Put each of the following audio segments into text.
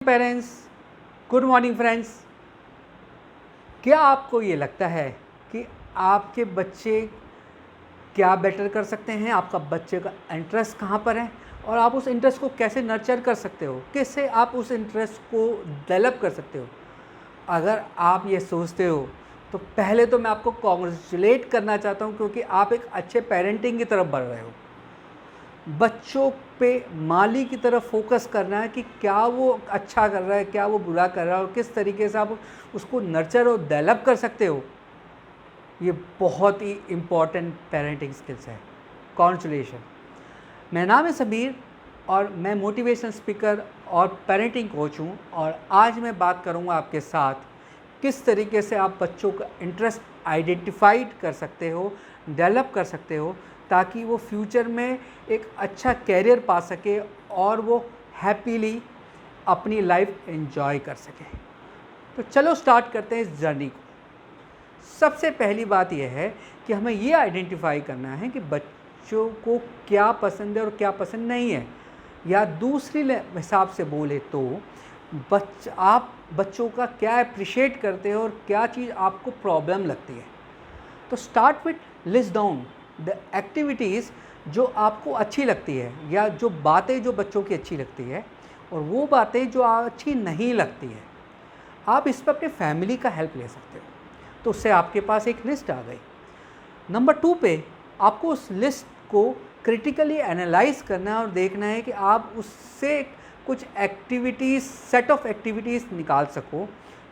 Parents, good morning friends. क्या आपको ये लगता है कि आपके बच्चे क्या बेटर कर सकते हैं? आपका बच्चे का इंटरेस्ट कहाँ पर है और आप उस इंटरेस्ट को कैसे नर्चर कर सकते हो? कैसे आप उस इंटरेस्ट को डेवलप कर सकते हो? अगर आप ये सोचते हो तो पहले तो मैं आपको कॉन्ग्रेचुलेट करना चाहता हूँ, क्योंकि आप एक अच्छे पेरेंटिंग की तरफ बढ़ रहे हो। बच्चों पे माली की तरफ फोकस करना है कि क्या वो अच्छा कर रहा है, क्या वो बुरा कर रहा है और किस तरीके से आप उसको नर्चर और डेवलप कर सकते हो। ये बहुत ही इम्पॉर्टेंट पेरेंटिंग स्किल्स है। कॉन्ग्रेचुलेशन। मेरा नाम है समीर और मैं मोटिवेशनल स्पीकर और पेरेंटिंग कोच हूँ, और आज मैं बात करूँगा आपके साथ किस तरीके से आप बच्चों का इंटरेस्ट आइडेंटिफाइड कर सकते हो, डेवलप कर सकते हो, ताकि वो फ्यूचर में एक अच्छा कैरियर पा सके और वो हैप्पीली अपनी लाइफ एंजॉय कर सके। तो चलो स्टार्ट करते हैं इस जर्नी को। सबसे पहली बात यह है कि हमें ये आइडेंटिफाई करना है कि बच्चों को क्या पसंद है और क्या पसंद नहीं है, या दूसरी हिसाब से बोले तो आप बच्चों का क्या अप्रिशिएट करते हो और क्या चीज़ आपको प्रॉब्लम लगती है। तो start with list down the activities जो आपको अच्छी लगती है, या जो बातें जो बच्चों की अच्छी लगती है और वो बातें जो अच्छी नहीं लगती है। आप इस पर अपने फैमिली का हेल्प ले सकते हो, तो उससे आपके पास एक लिस्ट आ गई। नंबर 2 पे आपको उस लिस्ट को क्रिटिकली एनालाइज करना है और देखना है कि आप उससे कुछ एक्टिविटीज़, सेट ऑफ एक्टिविटीज़ निकाल सको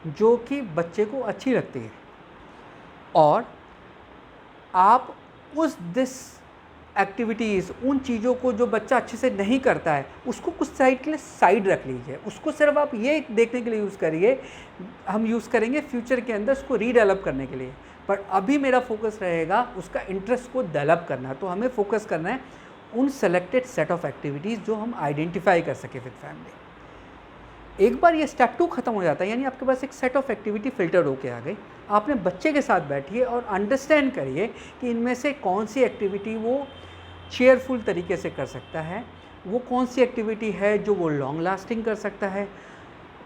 जो कि बच्चे को अच्छी लगती है, और आप उस दिस एक्टिविटीज़, उन चीज़ों को जो बच्चा अच्छे से नहीं करता है उसको कुछ साइड के लिए साइड रख लीजिए। उसको सिर्फ आप ये देखने के लिए यूज़ करिए, हम यूज़ करेंगे फ्यूचर के अंदर उसको रीडेवलप करने के लिए, पर अभी मेरा फोकस रहेगा उसका इंटरेस्ट को डेवलप करना। तो हमें फोकस करना है उन सेलेक्टेड सेट ऑफ एक्टिविटीज़ जो हम आइडेंटिफाई कर सके विद फैमिली। एक बार ये स्टेप 2 ख़त्म हो जाता है, यानी आपके पास एक सेट ऑफ एक्टिविटी फ़िल्टर होके आ गई। आपने बच्चे के साथ बैठिए और अंडरस्टैंड करिए कि इनमें से कौन सी एक्टिविटी वो चेयरफुल तरीके से कर सकता है, वो कौन सी एक्टिविटी है जो वो लॉन्ग लास्टिंग कर सकता है।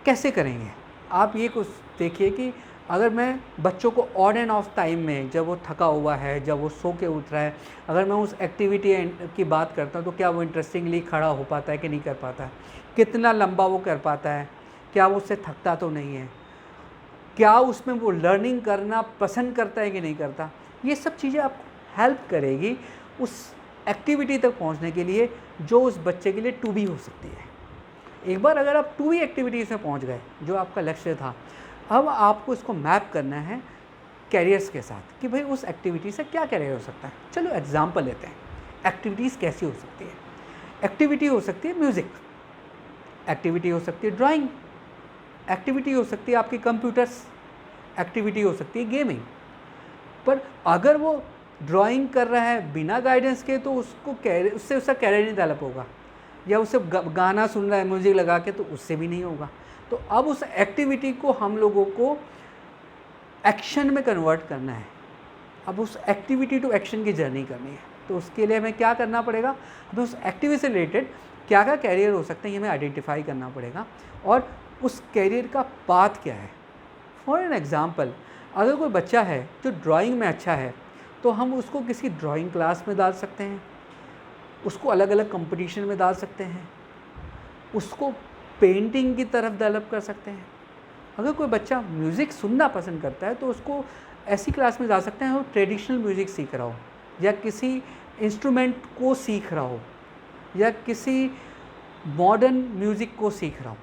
कैसे करेंगे आप ये कुछ देखिए कि अगर मैं बच्चों को ऑन एंड ऑफ टाइम में, जब वो थका हुआ है, जब वो सो के उठ रहा है, अगर मैं उस एक्टिविटी की बात करता हूँ तो क्या वो इंटरेस्टिंगली खड़ा हो पाता है कि नहीं कर पाता है, कितना लंबा वो कर पाता है, क्या वो उससे थकता तो नहीं है, क्या उसमें वो लर्निंग करना पसंद करता है कि नहीं करता। ये सब चीज़ें आपको हेल्प करेगी उस एक्टिविटी तक पहुंचने के लिए जो उस बच्चे के लिए टू बी हो सकती है। एक बार अगर आप टू बी एक्टिविटीज़ में पहुंच गए जो आपका लक्ष्य था, अब आपको इसको मैप करना है कैरियर्स के साथ कि भाई उस एक्टिविटी से क्या कैरियर हो सकता है। चलो एग्जांपल लेते हैं, एक्टिविटीज़ कैसी हो सकती है। एक्टिविटी हो सकती है म्यूज़िक, एक्टिविटी हो सकती है ड्राइंग, एक्टिविटी हो सकती है आपकी कंप्यूटर्स, एक्टिविटी हो सकती है गेमिंग। पर अगर वो ड्राइंग कर रहा है बिना गाइडेंस के तो उसको कैरियर, उससे उसका कैरियर नहीं डेवलप होगा, या उसे गाना सुन रहा है म्यूज़िक लगा के तो उससे भी नहीं होगा। तो अब उस एक्टिविटी को हम लोगों को एक्शन में कन्वर्ट करना है। अब उस एक्टिविटी टू एक्शन की जर्नी करनी है, तो उसके लिए हमें क्या करना पड़ेगा, हमें उस एक्टिविटी से रिलेटेड क्या क्या कैरियर हो सकते हैं ये हमें आइडेंटिफाई करना पड़ेगा, और उस कैरियर का पाथ क्या है। फॉर एन एग्ज़ाम्पल, अगर कोई बच्चा है जो ड्राइंग में अच्छा है तो हम उसको किसी ड्राइंग क्लास में डाल सकते हैं, उसको अलग अलग कंपटीशन में डाल सकते हैं, उसको पेंटिंग की तरफ डेवलप कर सकते हैं। अगर कोई बच्चा म्यूज़िक सुनना पसंद करता है तो उसको ऐसी क्लास में डाल सकते हैं वो ट्रेडिशनल म्यूज़िक सीख रहा हो, या किसी इंस्ट्रूमेंट को सीख रहा हो, या किसी मॉडर्न म्यूज़िक को सीख रहा हो,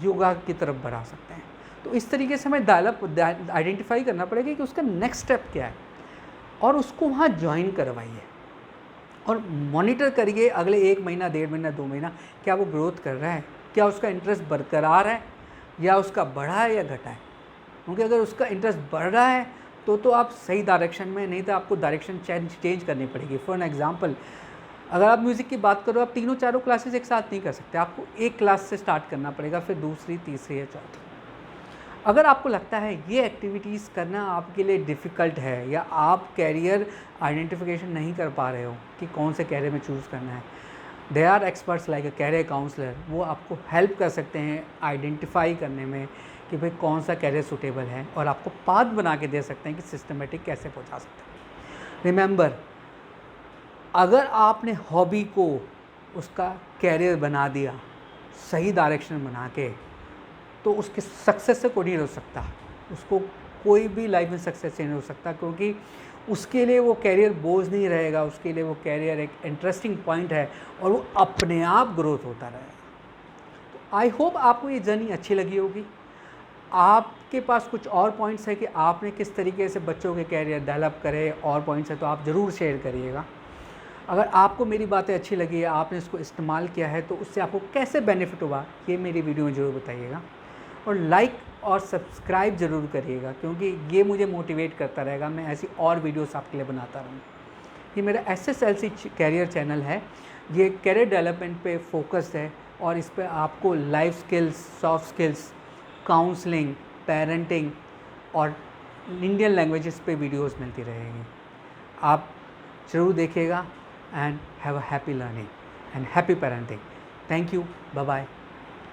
योगा की तरफ बढ़ा सकते हैं। तो इस तरीके से हमें डेवलप आइडेंटिफाई करना पड़ेगा कि उसका नेक्स्ट स्टेप क्या है, और उसको वहाँ ज्वाइन करवाइए और मॉनिटर करिए अगले 1 महीना, 1.5 महीना, 2 महीना, क्या वो ग्रोथ कर रहा है, क्या उसका इंटरेस्ट बरकरार है या उसका बढ़ा है या घटा है। क्योंकि अगर उसका इंटरेस्ट बढ़ रहा है तो आप सही डायरेक्शन में, नहीं तो आपको डायरेक्शन चेंज करनी पड़ेगी। फॉर एन एग्जांपल, अगर आप म्यूज़िक की बात करो, आप तीनों चारों क्लासेस एक साथ नहीं कर सकते, आपको एक क्लास से स्टार्ट करना पड़ेगा, फिर दूसरी, तीसरी या चौथी। अगर आपको लगता है ये एक्टिविटीज़ करना आपके लिए डिफ़िकल्ट है, या आप कैरियर आइडेंटिफिकेशन नहीं कर पा रहे हो कि कौन से कैरियर में चूज़ करना है, they are experts like a career counsellor, वो आपको हेल्प कर सकते हैं आइडेंटिफाई करने में कि भाई कौन सा कैरियर सूटेबल है, और आपको पाथ बना के दे सकते हैं कि सिस्टमेटिक कैसे पहुंचा सकते हैं। रिमेंबर, अगर आपने हॉबी को उसका कैरियर बना दिया सही डायरेक्शन बना के, तो उसके सक्सेस से कोई नहीं रोक सकता, उसको कोई भी लाइफ में सक्सेस से नहीं हो सकता, क्योंकि उसके लिए वो कैरियर बोझ नहीं रहेगा, उसके लिए वो कैरियर एक इंटरेस्टिंग पॉइंट है और वो अपने आप ग्रोथ होता रहेगा। तो आई होप आपको ये जर्नी अच्छी लगी होगी। आपके पास कुछ और पॉइंट्स है कि आपने किस तरीके से बच्चों के कैरियर डेवलप करे, और पॉइंट्स है तो आप ज़रूर शेयर करिएगा। अगर आपको मेरी बातें अच्छी लगी है, आपने इसको इस्तेमाल किया है, तो उससे आपको कैसे बेनिफिट हुआ ये मेरी वीडियो में ज़रूर बताइएगा, और लाइक और सब्सक्राइब ज़रूर करिएगा, क्योंकि ये मुझे मोटिवेट करता रहेगा, मैं ऐसी और वीडियोस आपके लिए बनाता रहूँ। ये मेरा SSLC कैरियर चैनल है, ये कैरियर डेवलपमेंट पे फोकस्ड है, और इस पर आपको life skills, soft skills, counselling, parenting और इंडियन लैंग्वेजेस पे वीडियोस मिलती रहेंगी। आप ज़रूर देखिएगा, and have a happy learning and happy parenting. Thank you. Bye bye.